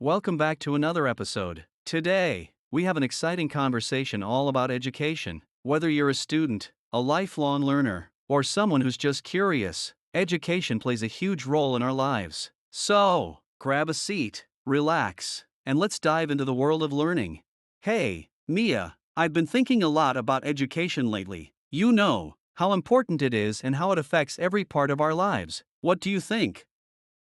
Welcome back to another episode. Today, we have an exciting conversation all about education. Whether you're a student, a lifelong learner, or someone who's just curious, education plays a huge role in our lives. So, grab a seat, relax, and let's dive into the world of learning. Hey, Mia, I've been thinking a lot about education lately. You know how important it is and how it affects every part of our lives. What do you think?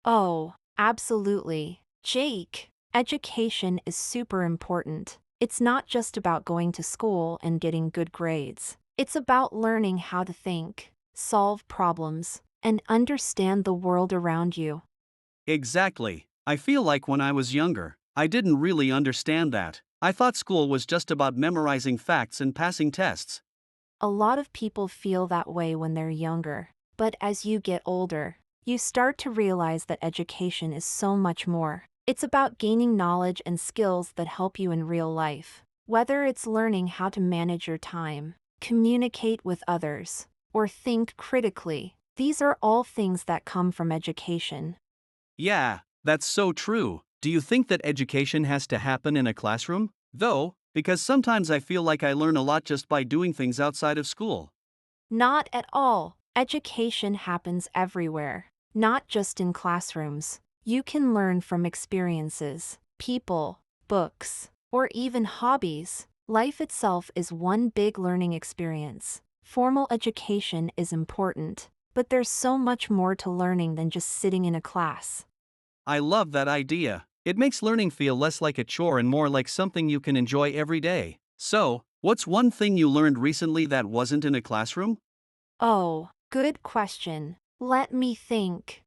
Oh, absolutely. Jake, education is super important. It's not just about going to school and getting good grades. It's about learning how to think, solve problems, and understand the world around you. Exactly. I feel like when I was younger, I didn't really understand that. I thought school was just about memorizing facts and passing tests. A lot of people feel that way when they're younger, but as you get older, you start to realize that education is so much more. It's about gaining knowledge and skills that help you in real life. Whether it's learning how to manage your time, communicate with others, or think critically, these are all things that come from education. Yeah, that's so true. Do you think that education has to happen in a classroom? Though, because sometimes I feel like I learn a lot just by doing things outside of school. Not at all. Education happens everywhere, not just in classrooms. You can learn from experiences, people, books, or even hobbies. Life itself is one big learning experience. Formal education is important, but there's so much more to learning than just sitting in a class. I love that idea. It makes learning feel less like a chore and more like something you can enjoy every day. So, what's one thing you learned recently that wasn't in a classroom? Oh, good question. Let me think.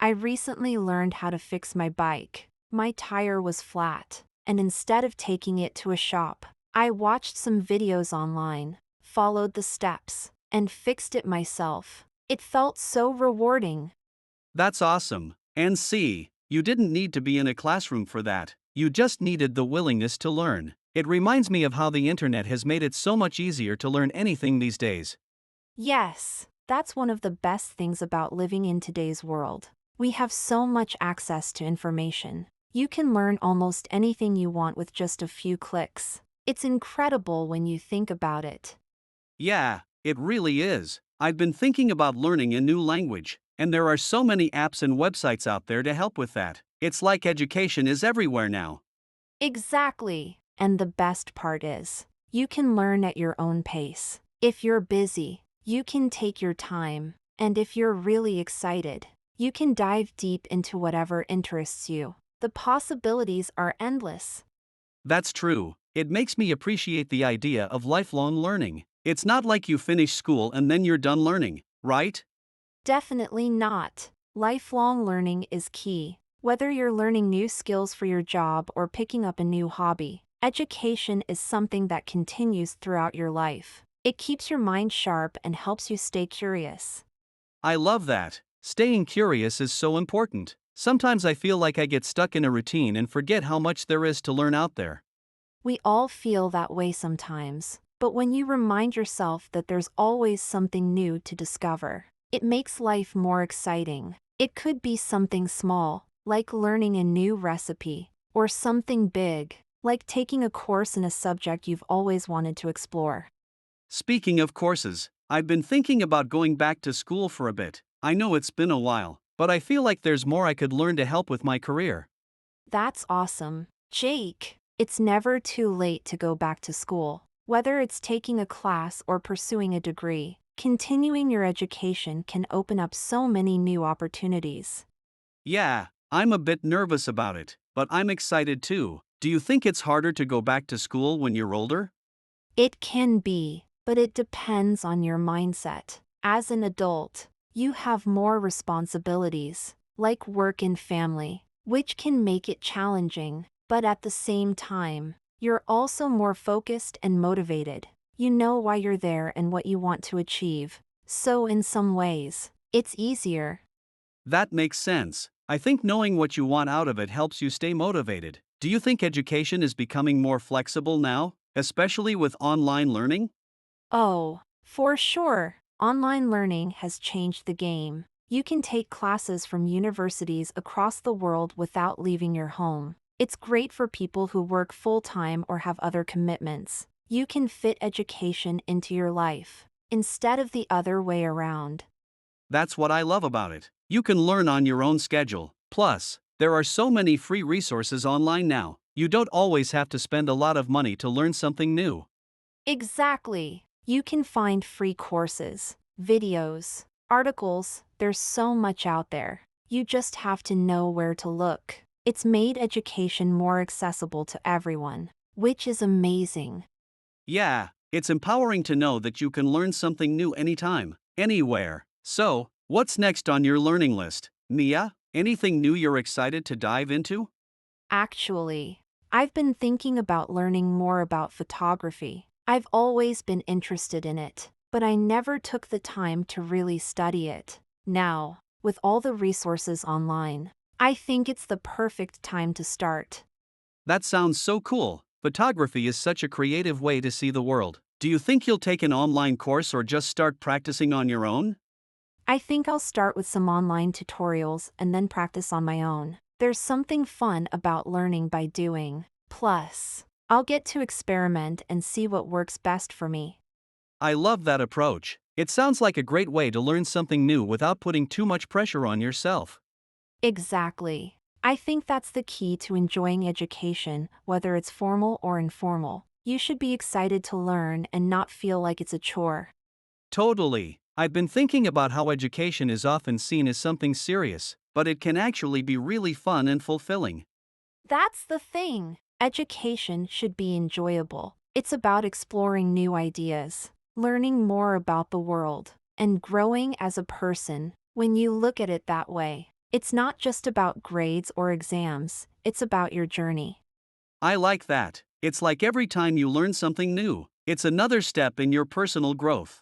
I recently learned how to fix my bike. My tire was flat, and instead of taking it to a shop, I watched some videos online, followed the steps, and fixed it myself. It felt so rewarding. That's awesome. And see, you didn't need to be in a classroom for that. You just needed the willingness to learn. It reminds me of how the internet has made it so much easier to learn anything these days. Yes, that's one of the best things about living in today's world. We have so much access to information. You can learn almost anything you want with just a few clicks. It's incredible when you think about it. Yeah, it really is. I've been thinking about learning a new language, and there are so many apps and websites out there to help with that. It's like education is everywhere now. Exactly. And the best part is, you can learn at your own pace. If you're busy, you can take your time. And if you're really excited, you can dive deep into whatever interests you. The possibilities are endless. That's true. It makes me appreciate the idea of lifelong learning. It's not like you finish school and then you're done learning, right? Definitely not. Lifelong learning is key. Whether you're learning new skills for your job or picking up a new hobby, education is something that continues throughout your life. It keeps your mind sharp and helps you stay curious. I love that. Staying curious is so important. Sometimes I feel like I get stuck in a routine and forget how much there is to learn out there. We all feel that way sometimes, but when you remind yourself that there's always something new to discover, it makes life more exciting. It could be something small, like learning a new recipe, or something big, like taking a course in a subject you've always wanted to explore. Speaking of courses, I've been thinking about going back to school for a bit. I know it's been a while, but I feel like there's more I could learn to help with my career. That's awesome. Jake, it's never too late to go back to school. Whether it's taking a class or pursuing a degree, continuing your education can open up so many new opportunities. Yeah, I'm a bit nervous about it, but I'm excited too. Do you think it's harder to go back to school when you're older? It can be, but it depends on your mindset. As an adult, you have more responsibilities, like work and family, which can make it challenging, but at the same time, you're also more focused and motivated. You know why you're there and what you want to achieve. So in some ways, it's easier. That makes sense. I think knowing what you want out of it helps you stay motivated. Do you think education is becoming more flexible now, especially with online learning? Oh, for sure. Online learning has changed the game. You can take classes from universities across the world without leaving your home. It's great for people who work full-time or have other commitments. You can fit education into your life, instead of the other way around. That's what I love about it. You can learn on your own schedule. Plus, there are so many free resources online now. You don't always have to spend a lot of money to learn something new. Exactly. You can find free courses, videos, articles, there's so much out there. You just have to know where to look. It's made education more accessible to everyone, which is amazing. Yeah, it's empowering to know that you can learn something new anytime, anywhere. So, what's next on your learning list, Mia? Anything new you're excited to dive into? Actually, I've been thinking about learning more about photography. I've always been interested in it, but I never took the time to really study it. Now, with all the resources online, I think it's the perfect time to start. That sounds so cool. Photography is such a creative way to see the world. Do you think you'll take an online course or just start practicing on your own? I think I'll start with some online tutorials and then practice on my own. There's something fun about learning by doing. Plus, I'll get to experiment and see what works best for me. I love that approach. It sounds like a great way to learn something new without putting too much pressure on yourself. Exactly. I think that's the key to enjoying education, whether it's formal or informal. You should be excited to learn and not feel like it's a chore. Totally. I've been thinking about how education is often seen as something serious, but it can actually be really fun and fulfilling. That's the thing. Education should be enjoyable. It's about exploring new ideas, learning more about the world, and growing as a person. When you look at it that way, it's not just about grades or exams, it's about your journey. I like that. It's like every time you learn something new, it's another step in your personal growth.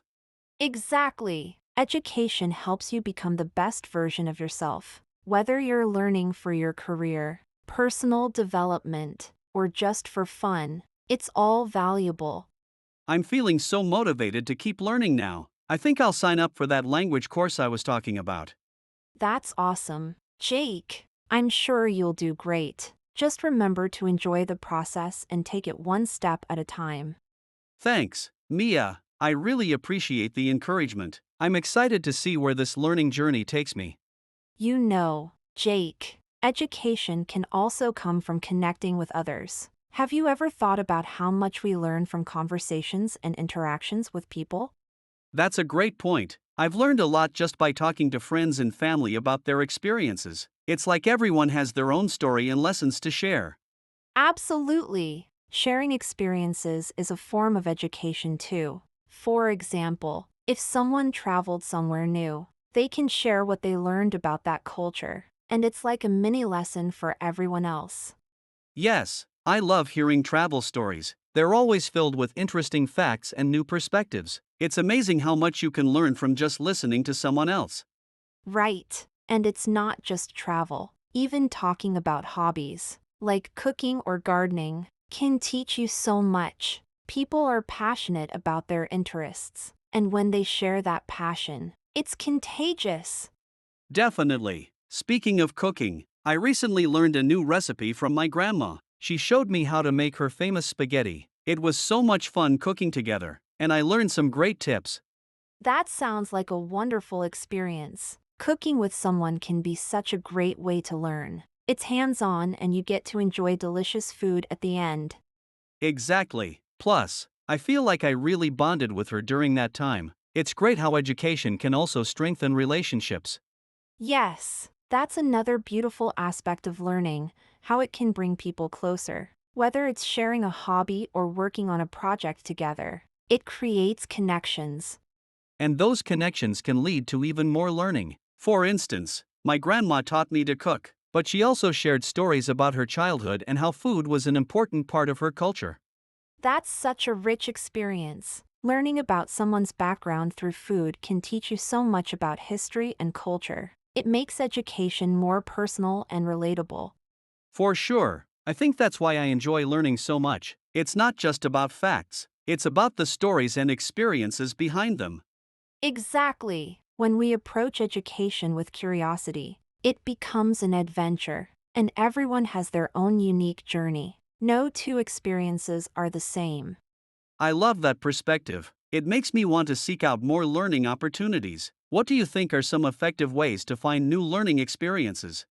Exactly. Education helps you become the best version of yourself. Whether you're learning for your career, personal development, or just for fun, it's all valuable. I'm feeling so motivated to keep learning now. I think I'll sign up for that language course I was talking about. That's awesome. Jake, I'm sure you'll do great. Just remember to enjoy the process and take it one step at a time. Thanks, Mia. I really appreciate the encouragement. I'm excited to see where this learning journey takes me. You know, Jake, education can also come from connecting with others. Have you ever thought about how much we learn from conversations and interactions with people? That's a great point. I've learned a lot just by talking to friends and family about their experiences. It's like everyone has their own story and lessons to share. Absolutely. Sharing experiences is a form of education too. For example, if someone traveled somewhere new, they can share what they learned about that culture, and it's like a mini lesson for everyone else. Yes, I love hearing travel stories. They're always filled with interesting facts and new perspectives. It's amazing how much you can learn from just listening to someone else. Right. And it's not just travel. Even talking about hobbies, like cooking or gardening, can teach you so much. People are passionate about their interests, and when they share that passion, it's contagious. Definitely. Speaking of cooking, I recently learned a new recipe from my grandma. She showed me how to make her famous spaghetti. It was so much fun cooking together, and I learned some great tips. That sounds like a wonderful experience. Cooking with someone can be such a great way to learn. It's hands-on and you get to enjoy delicious food at the end. Exactly. Plus, I feel like I really bonded with her during that time. It's great how education can also strengthen relationships. Yes, that's another beautiful aspect of learning, how it can bring people closer. Whether it's sharing a hobby or working on a project together, it creates connections. And those connections can lead to even more learning. For instance, my grandma taught me to cook, but she also shared stories about her childhood and how food was an important part of her culture. That's such a rich experience. Learning about someone's background through food can teach you so much about history and culture. It makes education more personal and relatable. For sure, I think that's why I enjoy learning so much. It's not just about facts, it's about the stories and experiences behind them. Exactly. When we approach education with curiosity, it becomes an adventure, and everyone has their own unique journey. No two experiences are the same. I love that perspective. It makes me want to seek out more learning opportunities. What do you think are some effective ways to find new learning experiences?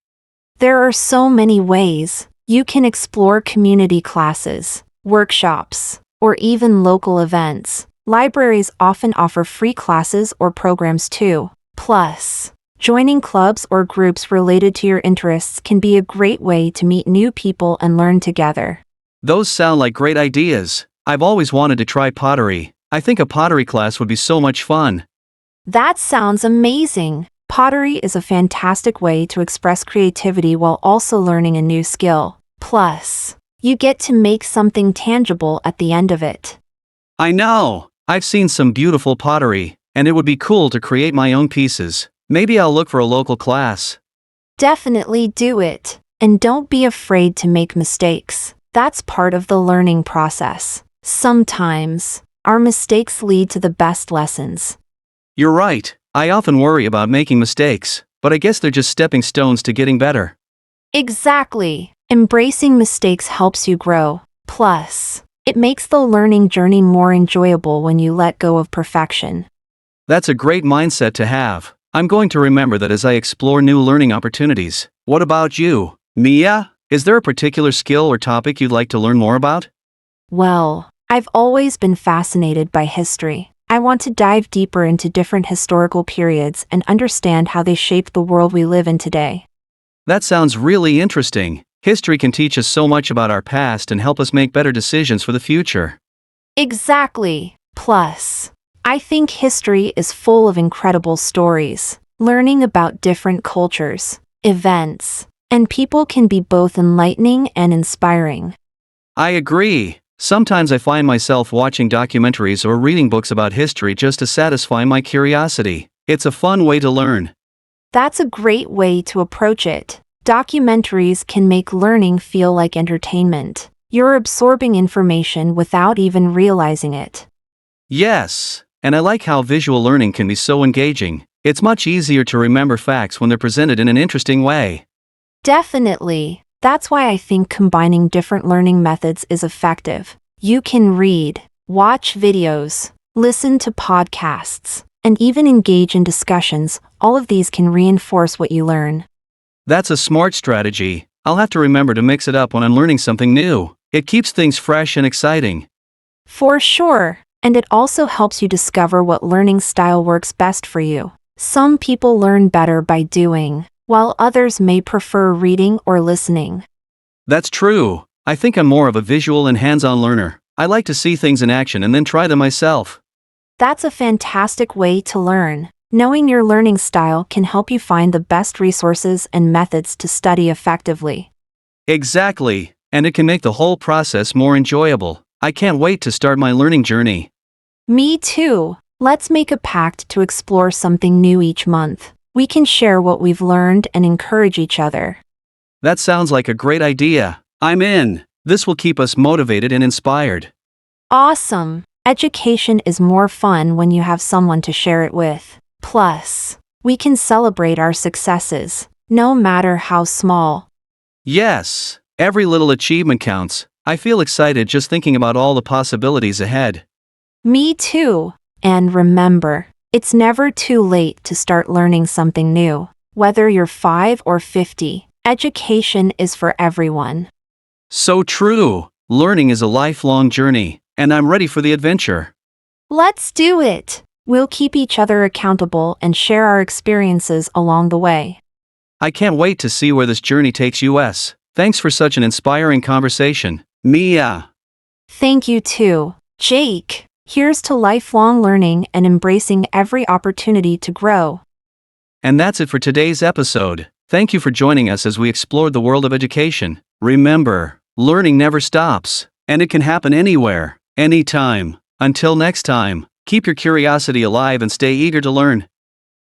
There are so many ways. You can explore community classes, workshops, or even local events. Libraries often offer free classes or programs too. Plus, joining clubs or groups related to your interests can be a great way to meet new people and learn together. Those sound like great ideas. I've always wanted to try pottery. I think a pottery class would be so much fun. That sounds amazing. Pottery is a fantastic way to express creativity while also learning a new skill. Plus, you get to make something tangible at the end of it. I know. I've seen some beautiful pottery, and it would be cool to create my own pieces. Maybe I'll look for a local class. Definitely do it. And don't be afraid to make mistakes. That's part of the learning process. Sometimes, our mistakes lead to the best lessons. You're right. I often worry about making mistakes, but I guess they're just stepping stones to getting better. Exactly. Embracing mistakes helps you grow. Plus, it makes the learning journey more enjoyable when you let go of perfection. That's a great mindset to have. I'm going to remember that as I explore new learning opportunities. What about you, Mia? Is there a particular skill or topic you'd like to learn more about? Well, I've always been fascinated by history. I want to dive deeper into different historical periods and understand how they shaped the world we live in today. That sounds really interesting. History can teach us so much about our past and help us make better decisions for the future. Exactly. Plus, I think history is full of incredible stories. Learning about different cultures, events, and people can be both enlightening and inspiring. I agree. Sometimes I find myself watching documentaries or reading books about history just to satisfy my curiosity. It's a fun way to learn. That's a great way to approach it. Documentaries can make learning feel like entertainment. You're absorbing information without even realizing it. Yes, and I like how visual learning can be so engaging. It's much easier to remember facts when they're presented in an interesting way. Definitely. That's why I think combining different learning methods is effective. You can read, watch videos, listen to podcasts, and even engage in discussions. All of these can reinforce what you learn. That's a smart strategy. I'll have to remember to mix it up when I'm learning something new. It keeps things fresh and exciting. For sure. And it also helps you discover what learning style works best for you. Some people learn better by doing, while others may prefer reading or listening. That's true. I think I'm more of a visual and hands-on learner. I like to see things in action and then try them myself. That's a fantastic way to learn. Knowing your learning style can help you find the best resources and methods to study effectively. Exactly, and it can make the whole process more enjoyable. I can't wait to start my learning journey. Me too. Let's make a pact to explore something new each month. We can share what we've learned and encourage each other. That sounds like a great idea. I'm in. This will keep us motivated and inspired. Awesome. Education is more fun when you have someone to share it with. Plus, we can celebrate our successes, no matter how small. Yes, every little achievement counts. I feel excited just thinking about all the possibilities ahead. Me too. And remember, it's never too late to start learning something new. Whether you're 5 or 50, education is for everyone. So true. Learning is a lifelong journey, and I'm ready for the adventure. Let's do it. We'll keep each other accountable and share our experiences along the way. I can't wait to see where this journey takes us. Thanks for such an inspiring conversation, Mia. Thank you too, Jake. Here's to lifelong learning and embracing every opportunity to grow. And that's it for today's episode. Thank you for joining us as we explored the world of education. Remember, learning never stops, and it can happen anywhere, anytime. Until next time, keep your curiosity alive and stay eager to learn.